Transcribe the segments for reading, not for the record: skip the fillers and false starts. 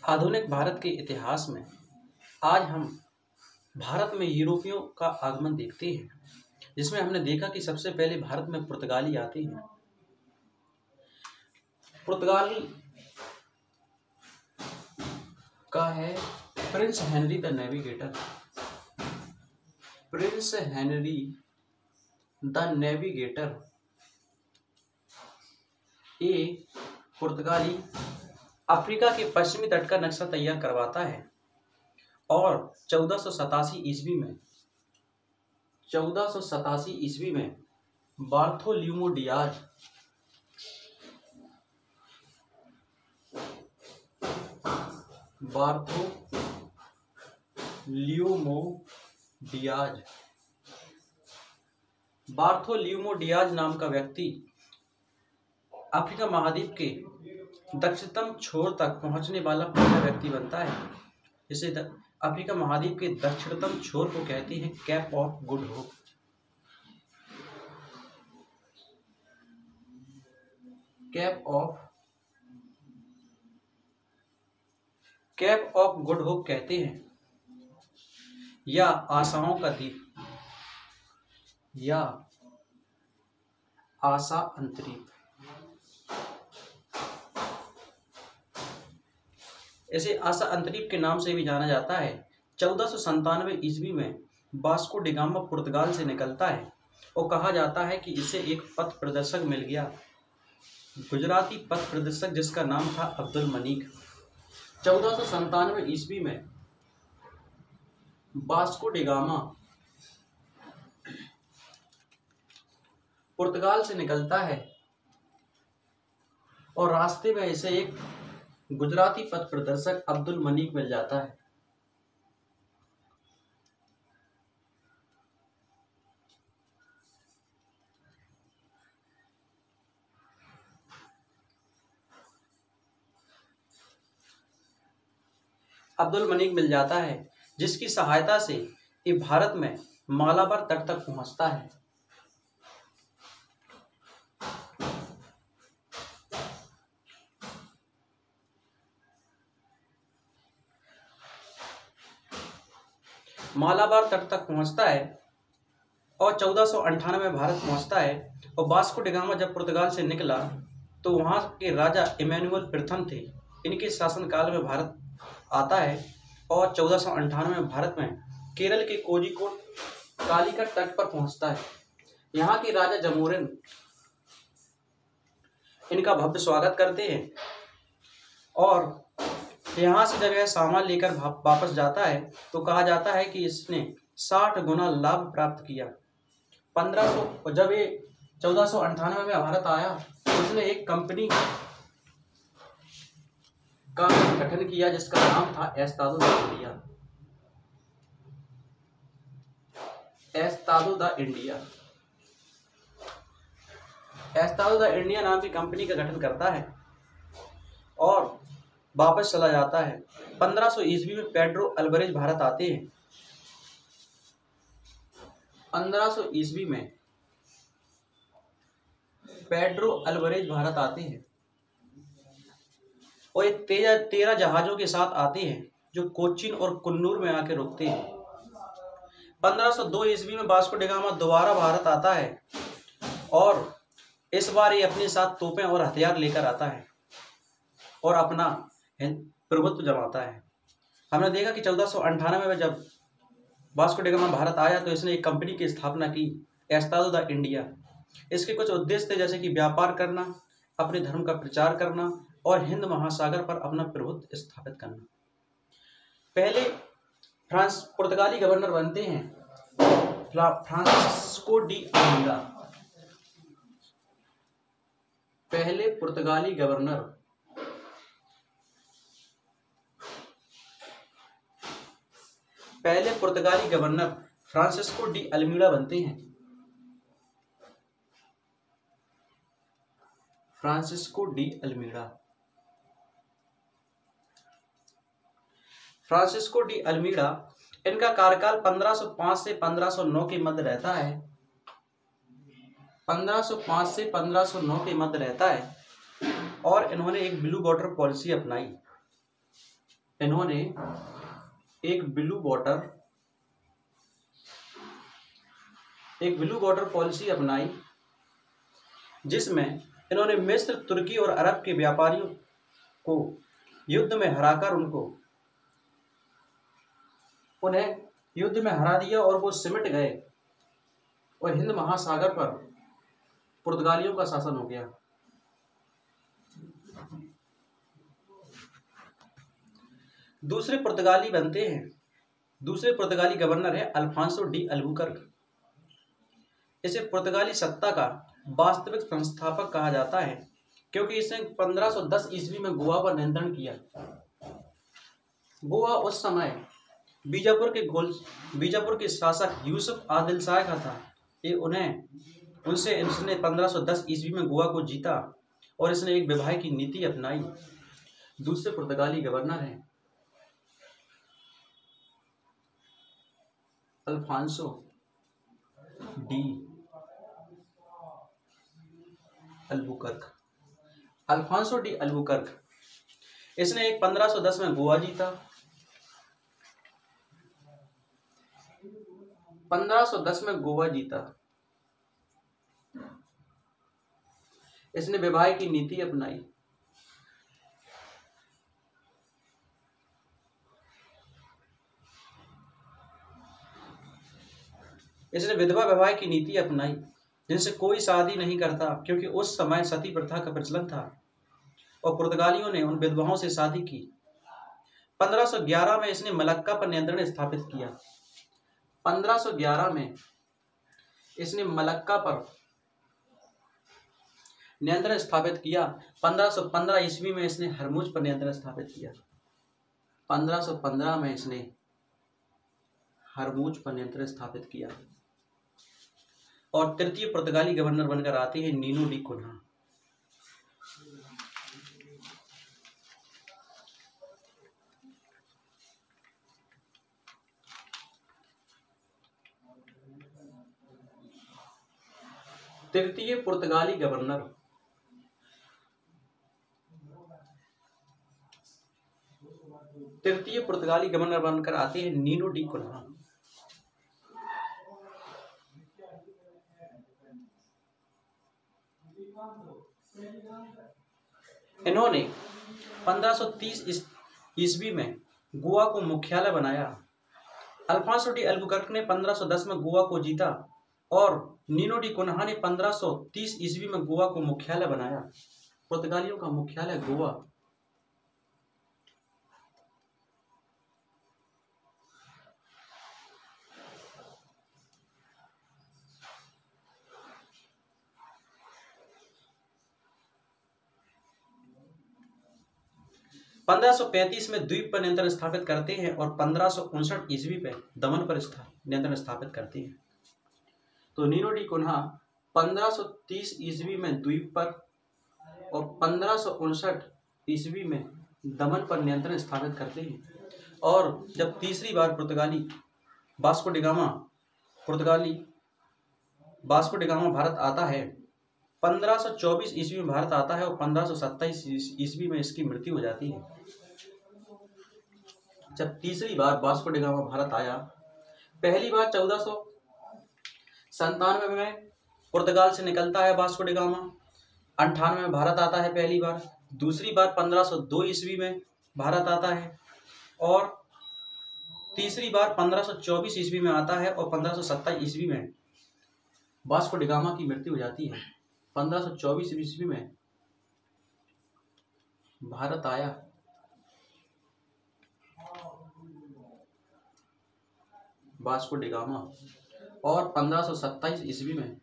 आधुनिक भारत के इतिहास में आज हम भारत में यूरोपियों का आगमन देखते हैं, जिसमें हमने देखा कि सबसे पहले भारत में पुर्तगाली आते हैं। पुर्तगाल का है Prince Henry the navigator. Prince Henry the navigator ये पुर्तगाली अफ्रीका के पश्चिमी तट का नक्शा तैयार करवाता है और 1487 ईस्वी में बार्थोलोम्यू डियाज नाम का व्यक्ति अफ्रीका महाद्वीप के दक्षिणतम छोर तक पहुंचने वाला पहला व्यक्ति बनता है। इसे अफ्रीका महाद्वीप के दक्षिणतम छोर को कहते हैं cap of good hope. Cap of good hope कहते हैं, या आशाओं का द्वीप या आशा अंतरीप। इसे आशा अंतरीप के नाम से भी जाना जाता है। 1497 ईस्वी में वास्को डी गामा पुर्तगाल से निकलता है और कहा जाता है कि इसे एक पथ प्रदर्शक मिल गया, गुजराती पथ प्रदर्शक जिसका नाम था अब्दुल मनीक। 1497 ईस्वी में वास्को डी गामा पुर्तगाल से निकलता है और रास्ते में इसे एक गुजराती पथ प्रदर्शक अब्दुल मनीक मिल जाता है। अब्दुल मनीक मिल जाता है जिसकी सहायता से ये भारत में मालाबार तट तक पहुंचता है। मालाबार तट तक पहुंचता है और 1498 में भारत पहुंचता है। और वास्को डी गामा जब पुर्तगाल से निकला तो वहां के राजा इमैनुअल प्रथम थे, इनके शासनकाल में भारत आता है और 1498 में भारत में केरल के कोझिकोड कालीकट तट पर पहुंचता है। यहाँ के राजा जमोरिन इनका भव्य स्वागत करते हैं और यहाँ से जब यह सामान लेकर वापस जाता है तो कहा जाता है कि इसने 60 गुना लाभ प्राप्त किया। 1500 जब ये 1498 में भारत आया तो उसने एक कंपनी का गठन किया जिसका नाम था एस्तादो द इंडिया नाम की कंपनी का गठन करता है और वापस चला जाता है। 1500 ईस्वी में पेड्रो अल्वारेज भारत आते हैं। 1500 ईस्वी में पेड्रो अल्वारेज भारत आते हैं और ये 13 जहाजों के साथ आते हैं जो कोचीन और कुन्नूर में आके रुकते हैं। 1502 ईस्वी में वास्को डी गामा दोबारा भारत आता है और इस बार ये अपने साथ तोपें और हथियार लेकर आता है और अपना प्रभुत्व जमाता है। हमने देखा कि 1498 में जब वास्को डी गामा भारत आया तो इसने एक कंपनी की स्थापना की, एस्तादो द इंडिया। इसके कुछ उद्देश्य थे, जैसे कि व्यापार करना, अपने धर्म का प्रचार करना और हिंद महासागर पर अपना प्रभुत्व स्थापित करना। पहले पुर्तगाली गवर्नर बनते हैं फ्रांसिस्को डी अल्मीड़ा। पहले पुर्तगाली गवर्नर फ्रांसिस्को डी अल्मीड़ा बनते हैं। फ्रांसिस्को डी अल्मीड़ा इनका कार्यकाल 1505 से 1509 के मध्य रहता है। 1505 से 1509 के मध्य रहता है और इन्होंने एक ब्लू वाटर पॉलिसी अपनाई। इन्होंने एक ब्लू वाटर पॉलिसी अपनाई, जिसमें इन्होंने मिस्र, तुर्की और अरब के व्यापारियों को युद्ध में हराकर उन्हें युद्ध में हरा दिया और वो सिमट गए और हिंद महासागर पर पुर्तगालियों का शासन हो गया। दूसरे पुर्तगाली गवर्नर है अल्फांसो डी अल्बुकर्क। इसे पुर्तगाली सत्ता का वास्तविक संस्थापक कहा जाता है, क्योंकि इसने 1510 ईस्वी में गोवा पर नियंत्रण किया। गोवा उस समय बीजापुर के शासक यूसुफ आदिल शाह का था। इसने 1510 ईस्वी में गोवा को जीता और इसने एक विवाह की नीति अपनाई। दूसरे पुर्तगाली गवर्नर हैं अल्फांसो डी अल्बुकर्क। इसने 1510 में गोवा जीता। 1510 में गोवा जीता। इसने विवाह की नीति अपनाई। इसने विधवा विवाह की नीति अपनाई, जिनसे कोई शादी नहीं करता, क्योंकि उस समय सती प्रथा का प्रचलन था और पुर्तगालियों ने उन विधवाओं से शादी की। 1511 में इसने मलक्का पर नियंत्रण स्थापित किया। 1511 में इसने मलक्का पर नियंत्रण स्थापित किया। 1515 ईस्वी में इसने हरमुज पर नियंत्रण स्थापित किया। 1515 में इसने हरमुज पर नियंत्रण स्थापित किया। और तृतीय पुर्तगाली गवर्नर बनकर आते हैं नीनो डी कुन्हा। तृतीय पुर्तगाली गवर्नर बनकर आते हैं नीनो डी कुन्हा। इन्होंने 1530 ईस्वी में गोवा को मुख्यालय बनाया। अल्फांसो डी अल्बुकर्क ने 1510 में गोवा को जीता और नीनो डी कुन्हा ने 1530 ईस्वी में गोवा को मुख्यालय बनाया। पुर्तगालियों का मुख्यालय गोवा। सन 1535 में द्वीप पर नियंत्रण स्थापित करते हैं और 1559 ईस्वी पे दमन पर नियंत्रण स्थापित करते हैं। तो नीनो डी कुन्हा 1530 ईस्वी में द्वीप पर और 1559 ईस्वी में दमन पर नियंत्रण स्थापित करते हैं। और जब तीसरी बार वास्को डिगामा भारत आता है, 1524 ईस्वी में भारत आता है और 1527 ईस्वी में इसकी मृत्यु हो जाती है। जब तीसरी बार वास्को डिगामा भारत आया, पहली बार 1497 में पुर्तगाल से निकलता है वास्को डिगामा। 98 में भारत आता है पहली बार। दूसरी बार 1502 ईस्वी में भारत आता है और तीसरी बार 1524 ईस्वी में आता है और 1527 ईस्वी में वास्को डिगामा की मृत्यु हो जाती है। 1524 ईस्वी में भारत आया वास्को डिगामा और 1527 ईस्वी में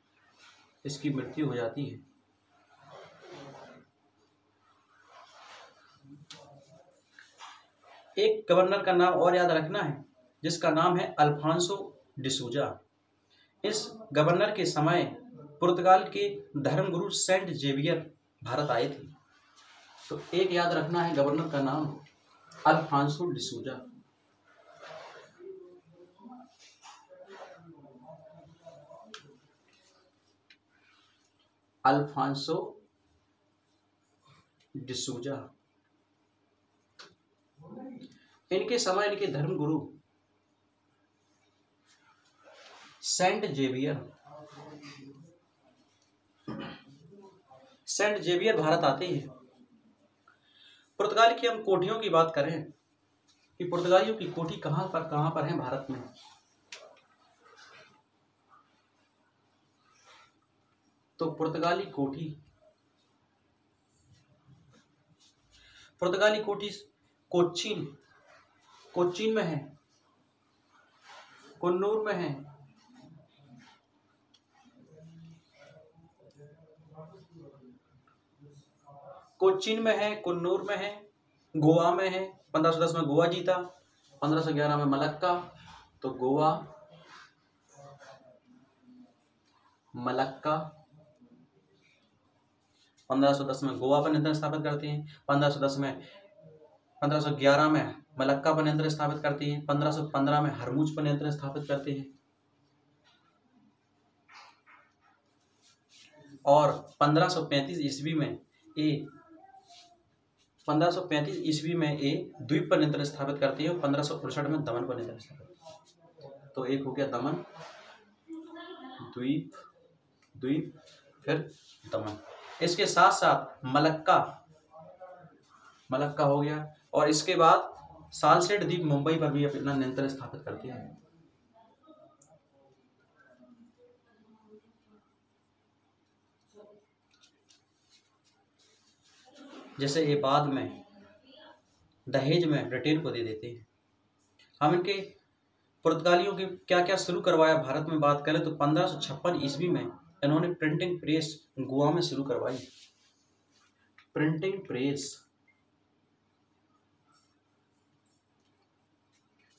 इसकी मृत्यु हो जाती है। एक गवर्नर का नाम और याद रखना है, जिसका नाम है अल्फांसो डिसूजा। इस गवर्नर के समय पुर्तगाल के धर्मगुरु सेंट जेवियर भारत आए थे। तो एक याद रखना है गवर्नर का नाम अल्फांसो डिसूजा। अल्फांसो डिसूजा। इनके समय इनके धर्मगुरु सेंट जेवियर भारत आते हैं। पुर्तगाल की हम कोठियों की बात करें कि पुर्तगालियों की कोठी कहां पर है भारत में। तो पुर्तगाली कोठी कोच्चिन में है, कुन्नूर में है, कुन्नूर में है, गोवा में है। 1510 में गोवा जीता, 1511 में मलक्का। तो गोवा, मलक्का 1510 में गोवा पर नियंत्रण स्थापित करते हैं। 1511 में मलक्का पर नियंत्रण स्थापित करते हैं। 1515 में हरमुज पर नियंत्रण स्थापित करते हैं और 1535 ईस्वी में ये द्वीप पर नियंत्रण स्थापित करते हैं और 1559 में दमन पर नियंत्रण स्थापित करते हैं। तो एक हो गया दमन, द्वीप, फिर दमन। इसके साथ साथ मलक्का हो गया और इसके बाद सालसेट द्वीप मुंबई पर भी अपना नियंत्रण स्थापित करते हैं। जैसे ये बाद में दहेज में ब्रिटेन को दे देते हैं। हम इनके पुर्तगालियों के क्या क्या शुरू करवाया भारत में बात करें तो 1556 ईस्वी में इन्होंने प्रिंटिंग प्रेस गोवा में शुरू करवाई। प्रिंटिंग प्रेस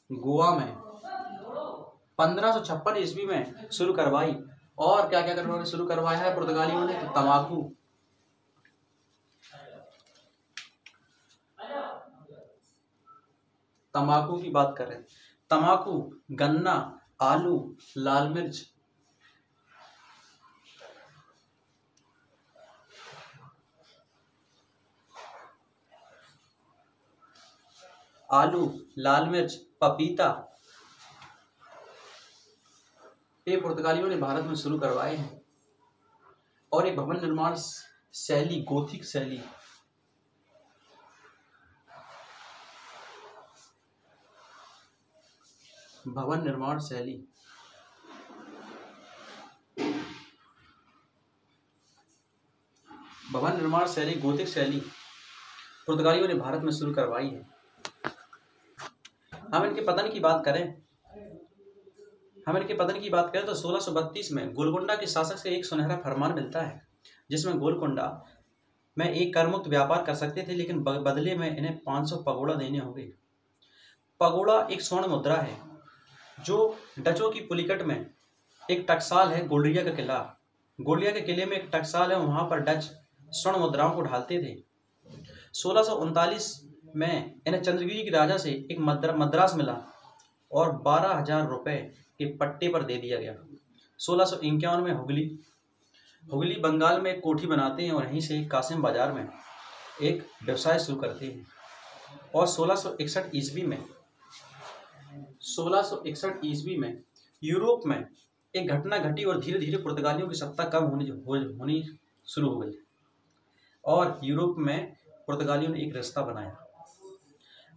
गोवा में 1556 ईस्वी में शुरू करवाई। और क्या क्या उन्होंने शुरू करवाया है पुर्तगालियों ने तो तंबाकू की बात करें, तंबाकू, गन्ना, आलू, लाल मिर्च, पपीता, ये पुर्तगालियों ने भारत में शुरू करवाए हैं। और एक भवन निर्माण शैली, गोथिक शैली, भवन निर्माण शैली, गोथिक शैली पुर्तगालियों ने भारत में शुरू करवाई है। हम इनके पतन की बात करें तो 1632 में गोलकोंडा के शासक से एक सुनहरा फरमान मिलता है जिसमें गोलकोंडा में एक करमुक्त व्यापार कर सकते थे, लेकिन बदले में इन्हें 500 पगोड़ा देने होंगे। पगोड़ा एक स्वर्ण मुद्रा है जो डचों की पुलिकट में एक टकसाल है। गोल्डिया के किले में एक टकसाल है, वहां पर डच स्वर्ण मुद्राओं को ढालते थे। 1639 में इन्हें चंद्रगिरी के राजा से एक मद्रास मिला और 12,000 रुपए के पट्टे पर दे दिया गया। 1651 में हुगली बंगाल में एक कोठी बनाते हैं और यहीं से कासिम बाजार में एक व्यवसाय शुरू करते हैं। और 1661 ईस्वी में यूरोप में एक घटना घटी और धीरे धीरे पुर्तगालियों की सत्ता कम होनी शुरू हो गई और यूरोप में पुर्तगालियों ने एक रास्ता बनाया।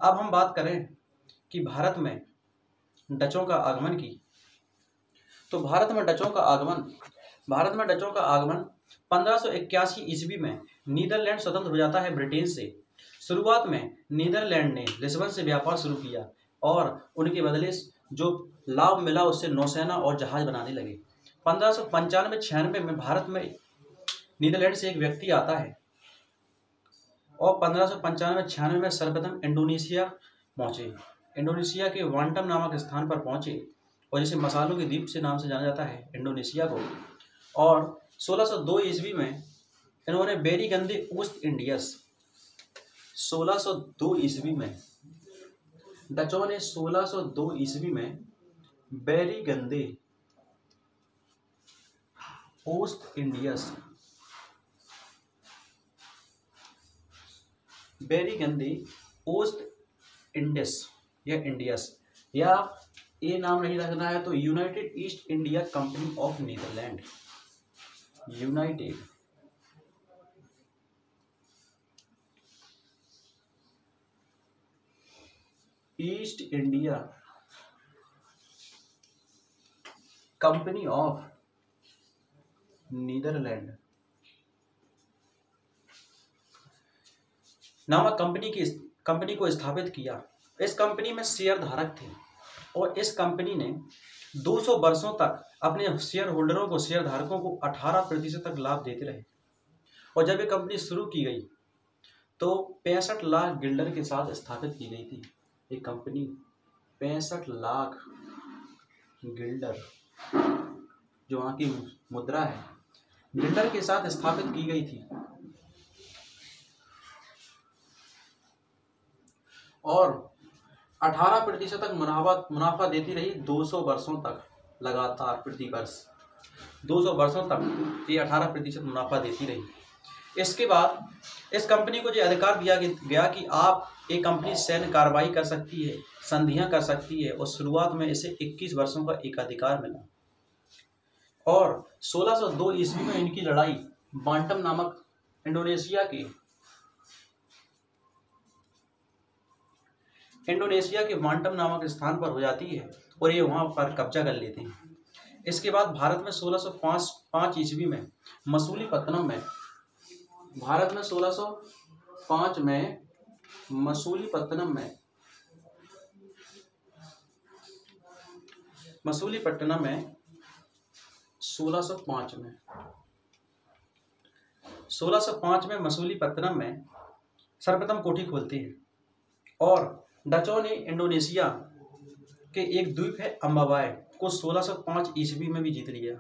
अब हम बात करें कि भारत में डचों का आगमन की, तो भारत में डचों का आगमन 1581 ईस्वी में नीदरलैंड स्वतंत्र हो जाता है ब्रिटेन से। शुरुआत में नीदरलैंड ने लिस्बन से व्यापार शुरू किया और उनके बदले जो लाभ मिला उससे नौसेना और जहाज बनाने लगे। 1595-96 में भारत में नीदरलैंड से एक व्यक्ति आता है और 1595-96 में सर्वप्रथम इंडोनेशिया पहुंचे। इंडोनेशिया के वांटम नामक स्थान पर पहुंचे और जिसे मसालों के द्वीप से नाम से जाना जाता है इंडोनेशिया को। और 1602 ईस्वी में इन्होंने बेरीगंदे ऊस्ट इंडियस 1602 ईस्वी में डचों ने 1602 ईस्वी में बेरीगंदे ऊस्ट इंडियस या इंडियस, या ये नाम नहीं रखना है तो United East India Company of Netherland, United East India Company of Netherland नामक कंपनी को स्थापित किया। इस कंपनी में शेयर धारक थे और इस कंपनी ने 200 वर्षों तक अपने शेयर होल्डरों को, शेयर धारकों को 18% तक लाभ देते रहे। और जब ये कंपनी शुरू की गई तो 65 लाख गिल्डर के साथ स्थापित की गई थी। ये कंपनी 65 लाख गिल्डर, जो वहाँ की मुद्रा है, गिल्डर के साथ स्थापित की गई थी और 18% तक मुनाफा देती रही 200 वर्षों तक, लगातार प्रति वर्ष 200 वर्षों तक ये 18% मुनाफा देती रही। इसके बाद इस कंपनी को जो अधिकार दिया गया कि आप एक कंपनी सैन्य कार्रवाई कर सकती है, संधियां कर सकती है, और शुरुआत में इसे 21 वर्षों का एकाधिकार मिला। और 1602 ईस्वी में इनकी लड़ाई बांटम नामक इंडोनेशिया के बांटम नामक स्थान पर हो जाती है और ये वहां पर कब्जा कर लेते हैं। इसके बाद भारत में 1605 ईस्वी में मसूलीपट्टनम में, भारत में 1605 में मसूलीपट्टनम में 1605 में मसूलीपट्टनम में सर्वप्रथम कोठी खोलते हैं और डचों ने इंडोनेशिया के एक द्वीप है अम्बाबाई को 1605 ईस्वी में भी जीत लिया।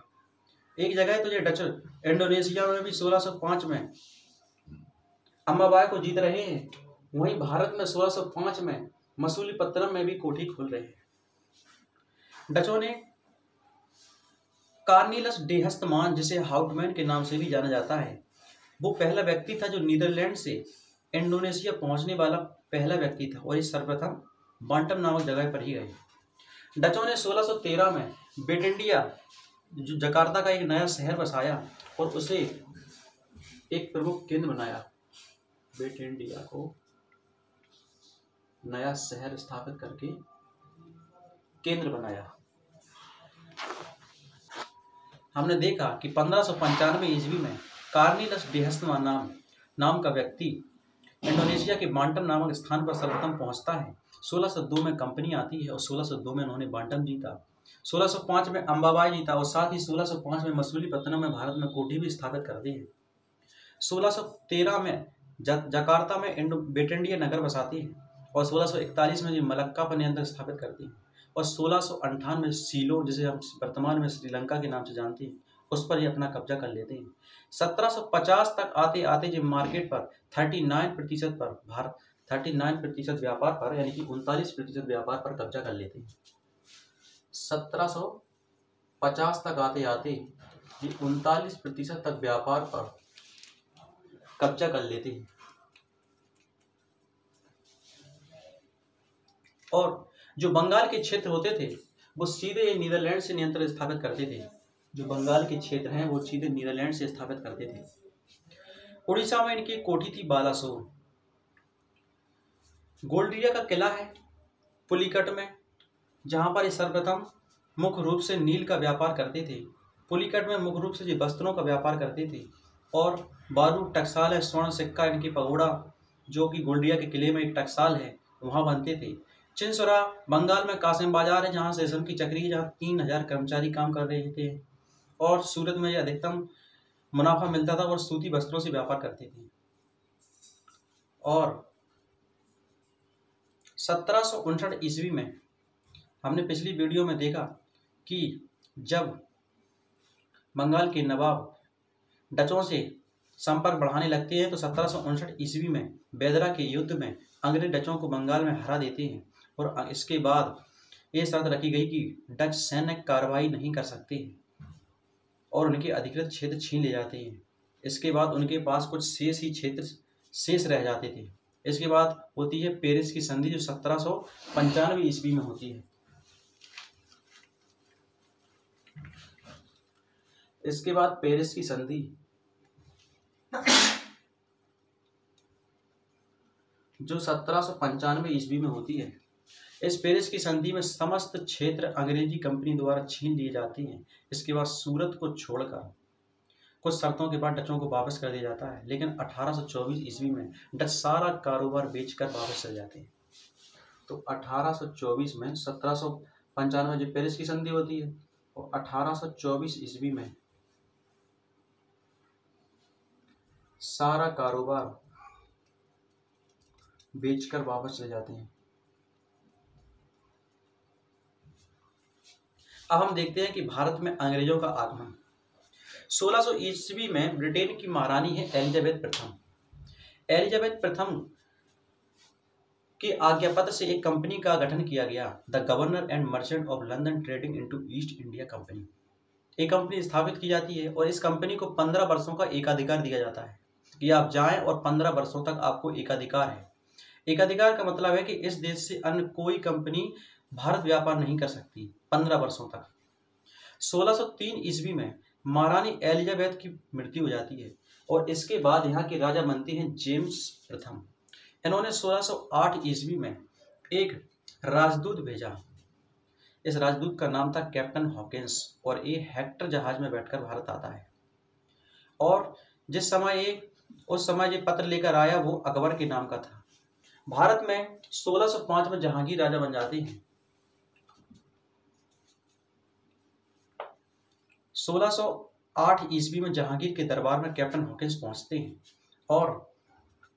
एक जगह है तो ये डच इंडोनेशिया में भी 1605 में अम्बाबाई को जीत रहे हैं, वहीं भारत में 1605 में मसूलीपट्टनम में भी कोठी खोल रहे हैं। डचों ने कार्निलस डे हस्तमान, जिसे हाउटमैन के नाम से भी जाना जाता है, वो पहला व्यक्ति था जो नीदरलैंड से इंडोनेशिया पहुंचने वाला पहला व्यक्ति था और इस सर्वप्रथम बांटम नामक जगह पर ही गए। डचों ने 1613 में बेटिंडिया, जो जकार्ता का एक नया शहर बसाया और उसे एक प्रमुख केंद्र बनाया। बेटिंडिया को नया शहर स्थापित करके केंद्र बनाया। हमने देखा कि 1595 ईस्वी में कार्निलस डे हस्तमान नाम का व्यक्ति इंडोनेशिया के बांटम नामक स्थान पर सर्वप्रथम पहुंचता है। 1602 में कंपनी आती है और 1602 में उन्होंने बांटम जीता, 1605 में अम्बाबाई जीता और साथ ही 1605 में मसूलीपट्टनम में भारत में कोठी भी स्थापित करती है। 1613 में जकार्ता में बेटिंडिया नगर बसाती है और 1641 में मलक्का पर नियंत्रण स्थापित करती है और 1658 में सीलोन, जिसे हम वर्तमान में श्रीलंका के नाम से जानते हैं, उस पर ये अपना कब्जा कर लेते हैं। 1750 तक आते आते जब मार्केट पर 39% व्यापार पर, यानी कि 39% व्यापार पर कब्जा कर लेते हैं। 1750 तक आते आते ये 39% तक व्यापार पर कब्जा कर लेते हैं और जो बंगाल के क्षेत्र होते थे वो सीधे नीदरलैंड से नियंत्रण स्थापित करते थे। जो बंगाल के क्षेत्र हैं वो सीधे नीदरलैंड से स्थापित करते थे। उड़ीसा में इनकी कोठी थी बालासोर। गोल्डिया का किला है पुलिकट में, जहां पर सर्वप्रथम मुख्य रूप से नील का व्यापार करते थे। पुलिकट में मुख्य रूप से वस्त्रों का व्यापार करते थे और बारूद, टकसाल है, स्वर्ण सिक्का, इनकी पगोड़ा जो कि गोल्डिया के किले में एक टकसाल है वहां बनते थे। चिंसुरा बंगाल में कासिम बाजार है, जहां रेशम की चक्री है, जहां 3000 कर्मचारी काम कर रहे थे और सूरत में अधिकतम मुनाफा मिलता था और सूती वस्त्रों से व्यापार करते थे। और 1759 ईस्वी में हमने पिछली वीडियो में देखा कि जब बंगाल के नवाब डचों से संपर्क बढ़ाने लगते हैं तो 1759 ईस्वी में बेदरा के युद्ध में अंग्रेज डचों को बंगाल में हरा देते हैं और इसके बाद ये शर्त रखी गई कि डच सैन्य कार्रवाई नहीं कर सकते और उनके अधिकृत क्षेत्र छीन ले जाते हैं। इसके बाद उनके पास कुछ शेष ही क्षेत्र शेष रह जाते थे। इसके बाद होती है पेरिस की संधि जो 1795 ईस्वी में होती है। इसके बाद पेरिस की संधि जो 1795 ईस्वी में होती है। इस पेरिस की संधि में समस्त क्षेत्र अंग्रेजी कंपनी द्वारा छीन लिए जाते हैं। इसके बाद सूरत को छोड़कर कुछ शर्तों के बाद डचों को वापस कर दिया जाता है, लेकिन 1824 ईस्वी में डच सारा कारोबार बेचकर वापस चले जाते हैं। तो 1824 में 1795 जो पेरिस की संधि होती है और 1824 ईस्वी में सारा कारोबार बेचकर वापस चले जाते हैं। अब हम देखते हैं कि भारत में अंग्रेजों का आगमन। 1600 ईस्वी में ब्रिटेन की महारानी है एलिजाबेथ प्रथम। एलिजाबेथ प्रथम के आज्ञापत्र से एक कंपनी का गठन किया गया, the governor and merchant of London trading into east India company. एक कंपनी स्थापित की जाती है और इस कंपनी को 15 वर्षों का एकाधिकार दिया जाता है कि आप जाएं और 15 वर्षों तक आपको एकाधिकार है। एकाधिकार का मतलब है कि इस देश से अन्य कोई कंपनी भारत व्यापार नहीं कर सकती 15 वर्षों तक। 1603 ईस्वी में महारानी एलिजाबेथ की मृत्यु हो जाती है और इसके बाद यहाँ के राजा बनते हैं जेम्स प्रथम। इन्होंने 1608 ईस्वी में एक राजदूत भेजा। इस राजदूत का नाम था कैप्टन हॉकिंस और ये हेक्टर जहाज में बैठकर भारत आता है और उस समय ये पत्र लेकर आया वो अकबर के नाम का था। भारत में 1605 में जहांगीर राजा बन जाते हैं। 1608 ईस्वी में जहांगीर के दरबार में कैप्टन हॉकिंस पहुंचते हैं और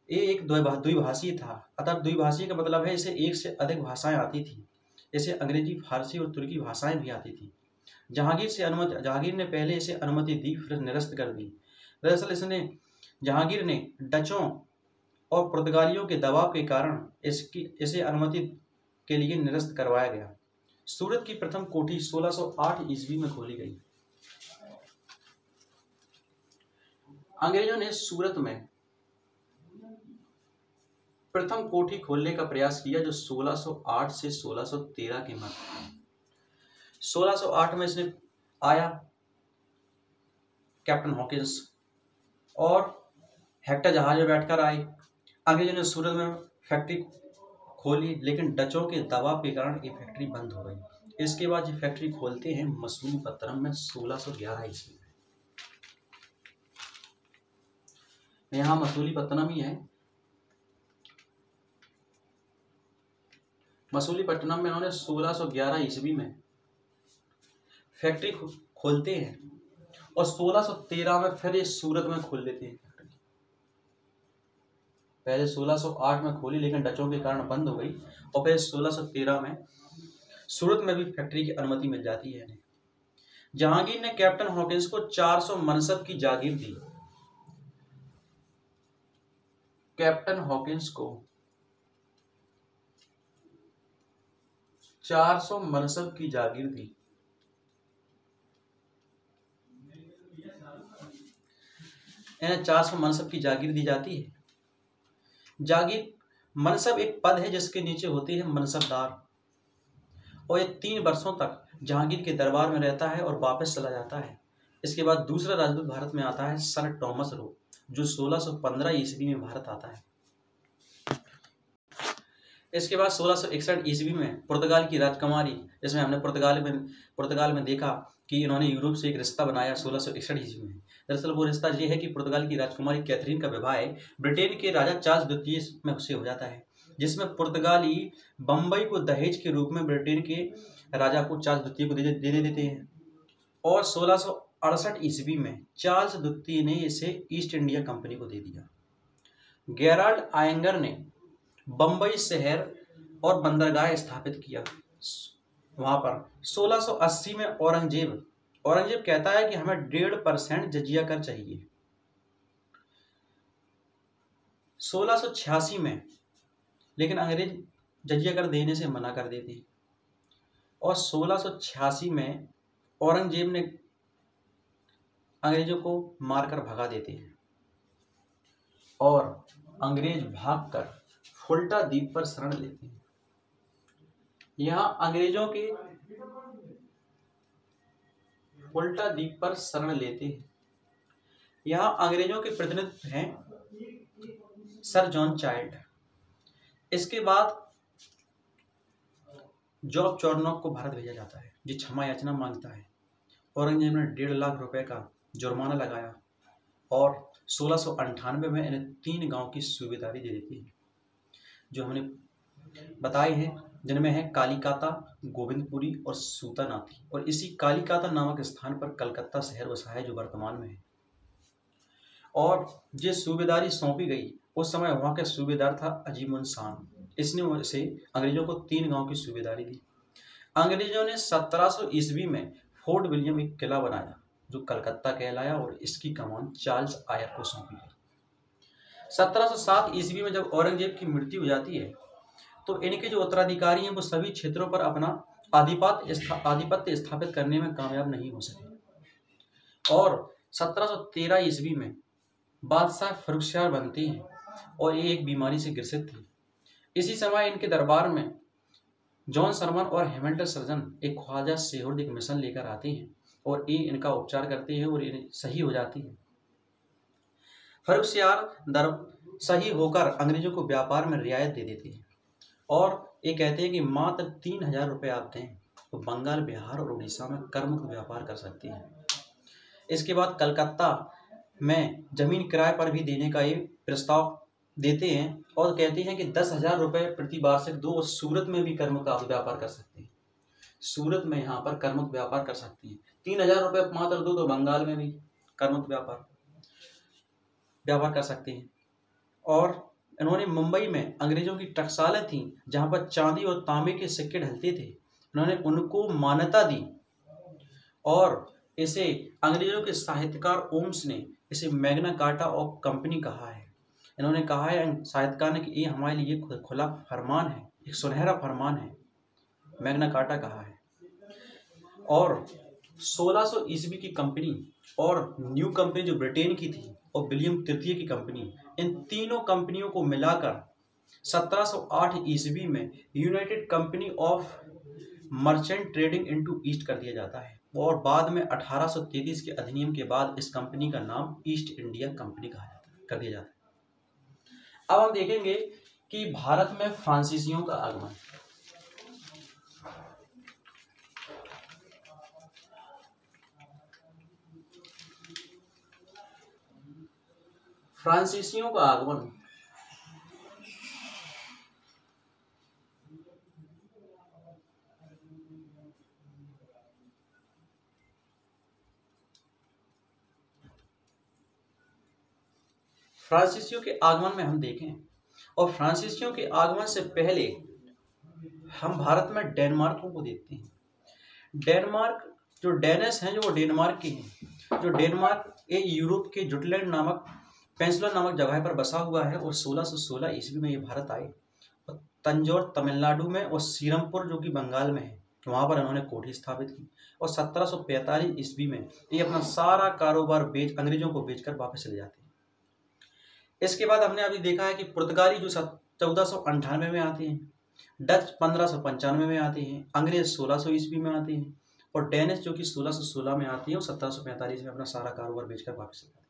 ये एक द्विभाषी था। अतः द्विभाषी का मतलब है इसे एक से अधिक भाषाएं आती थी। इसे अंग्रेजी, फारसी और तुर्की भाषाएं भी आती थी। जहांगीर ने पहले इसे अनुमति दी, फिर निरस्त कर दी। दरअसल जहांगीर ने डचों और पुर्तगालियों के दबाव के कारण इसे अनुमति के लिए निरस्त करवाया गया। सूरत की प्रथम कोठी 1608 ईस्वी में खोली गई। अंग्रेजों ने सूरत में प्रथम कोठी खोलने का प्रयास किया जो 1608 से 1613 के मध्य। 1608 में इसने आया कैप्टन हॉकिंस और हेक्टर जहाज में बैठकर आए। अंग्रेजों ने सूरत में फैक्ट्री खोली, लेकिन डचों के दबाव के कारण ये फैक्ट्री बंद हो गई। इसके बाद ये फैक्ट्री खोलते हैं मसूलीपट्टनम में 1611 ईस्वी में। यहाँ मसूलीपट्टनम ही है। मसूलीपट्टनम में उन्होंने 1611 ईस्वी में फैक्ट्री खोलते हैं और 1613 में फिर ये सूरत में खोल लेते हैं। पहले 1608 में खोली लेकिन डचों के कारण बंद हो गई और फिर 1613 में सूरत में भी फैक्ट्री की अनुमति मिल जाती है। जहांगीर ने कैप्टन हॉकिंस को 400 मनसब की जागीर दी। कैप्टन हॉकिंस को 400 मनसब की जागीर दी। इन्हें 400 मनसब की जागीर दी जाती है। जागीर मनसब एक पद है जिसके नीचे होती है मनसबदार और ये 3 वर्षों तक जहांगीर के दरबार में रहता है और वापस चला जाता है। इसके बाद दूसरा राजदूत भारत में आता है सर टॉमस रो जो 1615 ईस्वी में भारत आता है। इसके बाद 1661 ईस्वी में पुर्तगाल की राजकुमारी, जिसमें हमने पुर्तगाल में देखा कि इन्होंने यूरोप से एक रिश्ता बनाया 1661 ईस्वी में। दरअसल वो रिश्ता ये है कि पुर्तगाल की राजकुमारी कैथरीन का विवाह ब्रिटेन के राजा चार्ल्स द्वितीय में उससे हो जाता है, जिसमें पुर्तगाली बम्बई को दहेज के रूप में ब्रिटेन के राजा को चार्ल्स द्वितीय को दे देते हैं और 1668 ईस्वी में चार्ल्स द्वितीय ने इसे ईस्ट इंडिया कंपनी को दे दिया। गेराल्ड आयंगर ने बम्बई शहर और बंदरगाह स्थापित किया वहां पर। 1680 में औरंगजेब कहता है कि हमें 1.5% जजिया कर चाहिए। 1686 में लेकिन अंग्रेज जजिया कर देने से मना कर देते और 1686 में औरंगजेब ने अंग्रेजों को मारकर भगा देते हैं और अंग्रेज भागकर फुल्टा द्वीप पर शरण लेते हैं। यहाँ अंग्रेजों के फुल्टा द्वीप पर शरण लेते हैं। यहाँ अंग्रेजों के प्रतिनिधि हैं सर जॉन चाइल्ड। इसके बाद जॉब चॉर्नॉक को भारत भेजा जाता है, जो क्षमा याचना मांगता है। औरंगजेब ने 1.5 लाख रुपए का जुर्माना लगाया और 1698 में इन्हें 3 गांव की सूबेदारी दे देती है, जो हमने बताए हैं, जिनमें है कालीकाता, गोविंदपुरी और सूतानाथी। और इसी कालीकाता नामक स्थान पर कलकत्ता शहर बसा है, जो वर्तमान में है। और जिस सूबेदारी सौंपी गई, उस समय वहां का सूबेदार था अजीमुन शान। इसने उसे अंग्रेजों को 3 गांव की सूबेदारी दी। अंग्रेजों ने 1700 ईस्वी में फोर्ट विलियम एक किला बनाया, जो कलकत्ता कहलाया, और इसकी कमान चार्ल्स आयर को सौंपी गई। 1707 ईस्वी में जब औरंगजेब की मृत्यु हो जाती है, तो इनके जो उत्तराधिकारी हैं वो सभी क्षेत्रों पर अपना आधिपत्य स्थापित करने में कामयाब नहीं हो सके। और 1713 ईस्वी में बादशाह फर्रुखशाह बनते हैं, और ये एक बीमारी से ग्रसित थे। इसी समय इनके दरबार में जॉन सरमन और हैमिल्टन सर्जन एक ख्वाजा सेहुर्द एक मिशन लेकर आते हैं, और ये इनका उपचार करते हैं और ये सही हो जाती है। फर्रुखशाह सही होकर अंग्रेजों को व्यापार में रियायत दे देते हैं, और ये कहते हैं कि मात्र 3000 रुपये आप दें तो बंगाल, बिहार और उड़ीसा में करमुक्त व्यापार कर सकते हैं। इसके बाद कलकत्ता में जमीन किराए पर भी देने का ये प्रस्ताव देते हैं, और कहते हैं कि 10,000 रुपये प्रति वार्षिक दो, और सूरत में भी करमुक्त आप व्यापार कर सकते हैं। सूरत में यहाँ पर करमुक्त व्यापार कर सकते हैं। 3000 रुपये मात्र दो, तो बंगाल में भी करमुक्त व्यापार कर सकते हैं। और इन्होंने मुंबई में अंग्रेजों की टकसालें थीं, जहाँ पर चांदी और तांबे के सिक्के ढलते थे, उन्होंने उनको मान्यता दी, और इसे अंग्रेजों के साहित्यकार ओम्स ने इसे मैग्ना कार्टा ऑफ कंपनी कहा है। इन्होंने कहा है साहित्यकार ने कि ये हमारे लिए खुला फरमान है, एक सुनहरा फरमान है, मैग्ना कार्टा कहा है। और 1600 ईस्वी की कंपनी और न्यू कंपनी जो ब्रिटेन की थी, और विलियम तृतीय की कंपनी, इन तीनों कंपनियों को मिलाकर 1708 ईस्वी में United company of merchant trading into east कर दिया जाता है। और बाद में 1833 के अधिनियम के बाद इस कंपनी का नाम ईस्ट इंडिया कंपनी कर दिया जाता है। अब हम देखेंगे कि भारत में फ्रांसीसियों का आगमन। फ्रांसीसियों का आगमन फ्रांसीसियों के आगमन में हम देखें, और फ्रांसीसियों के आगमन से पहले हम भारत में डेनमार्कों को देखते हैं। डेनमार्क जो डेनिश हैं, जो वो डेनमार्क के हैं। जो डेनमार्क एक यूरोप के जुटलैंड नामक पेंसुला नामक जगह पर बसा हुआ है, और 1616 ईस्वी में ये भारत आए, और तंजौर तमिलनाडु में, और सीरमपुर जो कि बंगाल में है, वहाँ पर इन्होंने कोठी स्थापित की। और 1745 ईस्वी में ये अपना सारा कारोबार अंग्रेजों को बेचकर वापस चले जाते हैं। इसके बाद हमने अभी देखा है कि पुर्तगाली जो 1498 में आते हैं, डच 1595 में आते हैं, अंग्रेज 1600 ईस्वी में आते हैं, और डेनिश जो कि 1616 में आती है, और 1745 में अपना सारा कारोबार बेचकर वापस चले जाते हैं।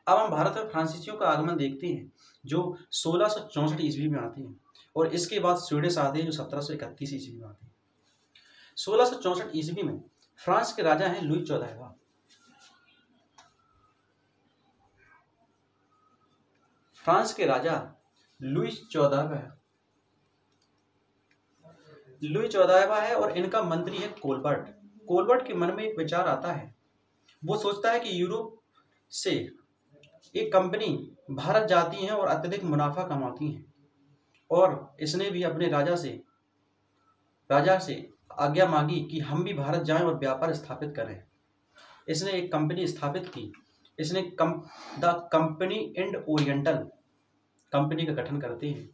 अब हम भारत में फ्रांसीसियों का आगमन देखते हैं, जो 1664 ईस्वी में आते हैं, और इसके बाद स्वीडिश आते हैं, जो 1731 ईस्वी में आते हैं। 1664 ईस्वी में फ्रांस के राजा हैं लुई 14वां। फ्रांस के राजा लुई 14वां है, और इनका मंत्री है कोलबर्ट। कोलबर्ट के मन में एक विचार आता है, वो सोचता है कि यूरोप से एक कंपनी भारत जाती है और अत्यधिक मुनाफा कमाती हैं, और इसने भी अपने राजा से आज्ञा मांगी कि हम भी भारत जाएं और व्यापार स्थापित करें। इसने एक कंपनी स्थापित की। इसने the company Inde oriental company का गठन करते हैं।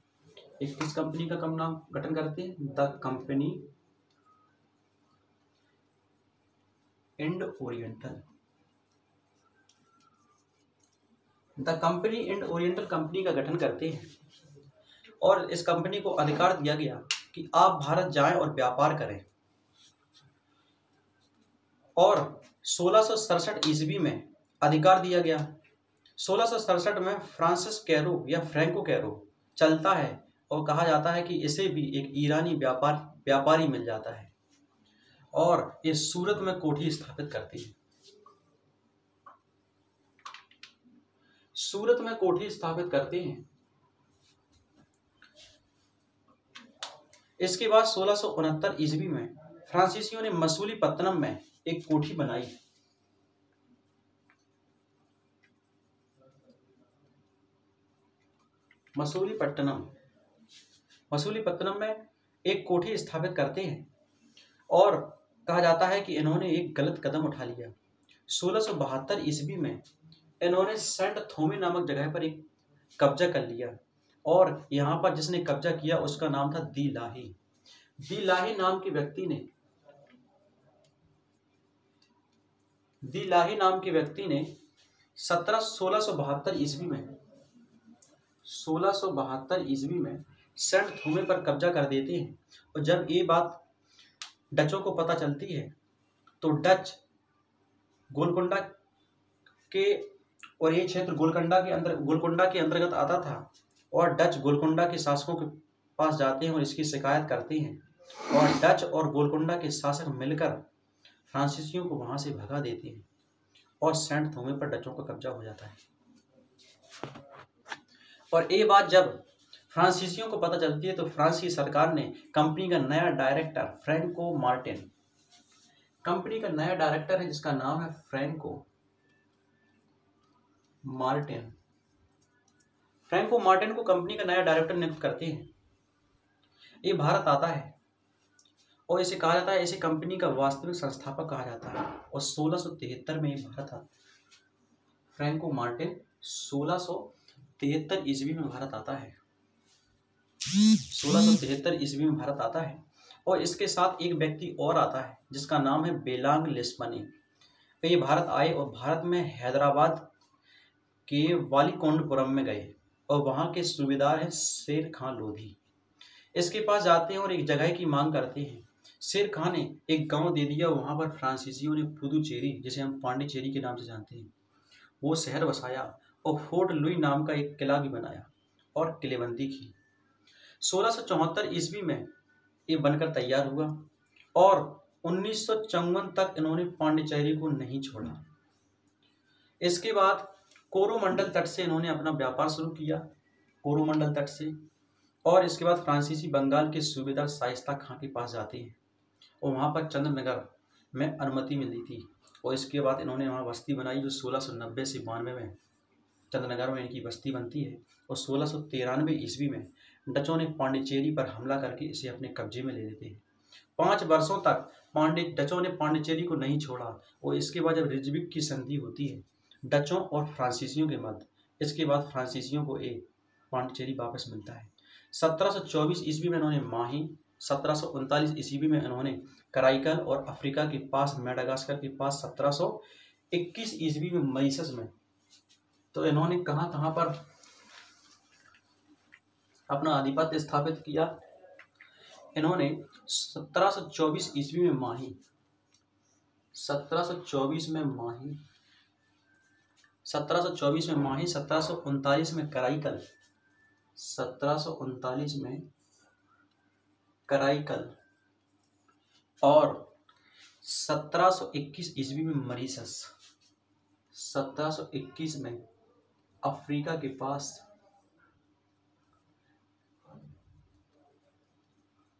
किस कंपनी का नाम गठन करते हैं? The company Inde oriental. The company Inde oriental company का गठन करते हैं, और इस कंपनी को अधिकार दिया गया कि आप भारत जाएं और व्यापार करें। और 1667 ईस्वी में अधिकार दिया गया। 1667 में फ्रांसिस कैरो या फ्रैंको कैरो चलता है और कहा जाता है कि इसे भी एक ईरानी व्यापारी मिल जाता है और ये सूरत में कोठी स्थापित करती है। सूरत में कोठी स्थापित करते हैं। इसके बाद 1669 ईस्वी में फ्रांसीसियों ने मसूलीपट्टनम में एक कोठी बनाई। मसूलीपट्टनम में एक कोठी स्थापित करते हैं और कहा जाता है कि इन्होंने एक गलत कदम उठा लिया। 1672 ईस्वी में इन्होंने सेंट थोमे नामक जगह पर एक कब्जा कर लिया और यहाँ पर जिसने कब्जा किया उसका नाम था दी लाही। दी लाही नाम के व्यक्ति ने 1672 ईस्वी में सेंट थोमे पर कब्जा कर देते हैं। और जब ये बात डचों को पता चलती है तो डच गोलकोंडा के, और ये क्षेत्र गोलकोंडा के अंतर्गत आता था, और डच गोलकोंडा के शासकों के पास जाते हैं और इसकी शिकायत करते हैं और डच और गोलकोंडा के शासक मिलकर फ्रांसीसियों को वहां से भगा देते हैं और सेंट थोमे पर डचों का कब्जा हो जाता है। और ये बात जब फ्रांसीसियों को पता चलती है तो फ्रांस की सरकार ने कंपनी का नया डायरेक्टर फ्रैंको है जिसका नाम है फ्रैंको मार्टिन को कंपनी का नया डायरेक्टर नियुक्त करते हैं। ये भारत आता है और इसे कहा जाता है, इसे कंपनी का वास्तविक संस्थापक कहा जाता है। और 1673 में ये भारत आता है। फ्रैंको मार्टिन 1673 ईस्वी में भारत आता है। 1673 ईस्वी में भारत आता है और इसके साथ एक व्यक्ति और आता है जिसका नाम है बेलांग लिस्पनी। ये भारत आए और भारत में हैदराबाद के वालीकोंडपुरम में गए और वहाँ के सूबेदार हैं शेर खां लोधी। इसके पास जाते हैं और एक जगह की मांग करते हैं। शेर खां ने एक गांव दे दिया। वहाँ पर फ्रांसीसियों ने पुदुचेरी, जिसे हम पांडिचेरी के नाम से जानते हैं, वो शहर बसाया और फोर्ट लुई नाम का एक किला भी बनाया और किलेबंदी की। 1674 ईस्वी में ये बनकर तैयार हुआ और 1954 तक इन्होंने पांडिचेरी को नहीं छोड़ा। इसके बाद कोरोमंडल तट से इन्होंने अपना व्यापार शुरू किया, कोरोमंडल तट से। और इसके बाद फ्रांसीसी बंगाल के सूबेदार शाइस्ता खां के पास जाते हैं और वहाँ पर चंद्रनगर में अनुमति मिली थी। और इसके बाद इन्होंने वहाँ बस्ती बनाई जो 1690 से 92 में चंद्रनगर में इनकी बस्ती बनती है। और 1693 ईस्वी में डचों ने पांडिचेरी पर हमला करके इसे अपने कब्जे में ले लेते हैं। 5 वर्षों तक डचों ने पांडिचेरी को नहीं छोड़ा। और इसके बाद जब रिजविक की संधि होती है डचों और फ्रांसीसियों के मध्य, इसके बाद फ्रांसीसियों को एक पांडिचेरी वापस मिलता है। 1724 ईस्वी में इन्होंने माही, 1739 ईस्वी में इन्होंने कराइकल और अफ्रीका के पास मेडागास्कर के पास 1721 ईस्वी में मॉरिशस में। तो इन्होंने कहाँ पर अपना आधिपत्य स्थापित किया? इन्होंने 1724 ईस्वी में माही, 1724 में माही, 1739 में कराइकल, 1739 में कराइकल और 1721 ईस्वी में मॉरिशस, 1721 में अफ्रीका के पास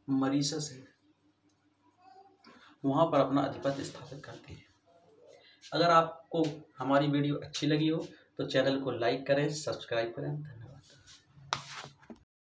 मॉरिशस है, वहाँ पर अपना आधिपत्य स्थापित करते हैं। अगर आपको हमारी वीडियो अच्छी लगी हो तो चैनल को लाइक करें, सब्सक्राइब करें।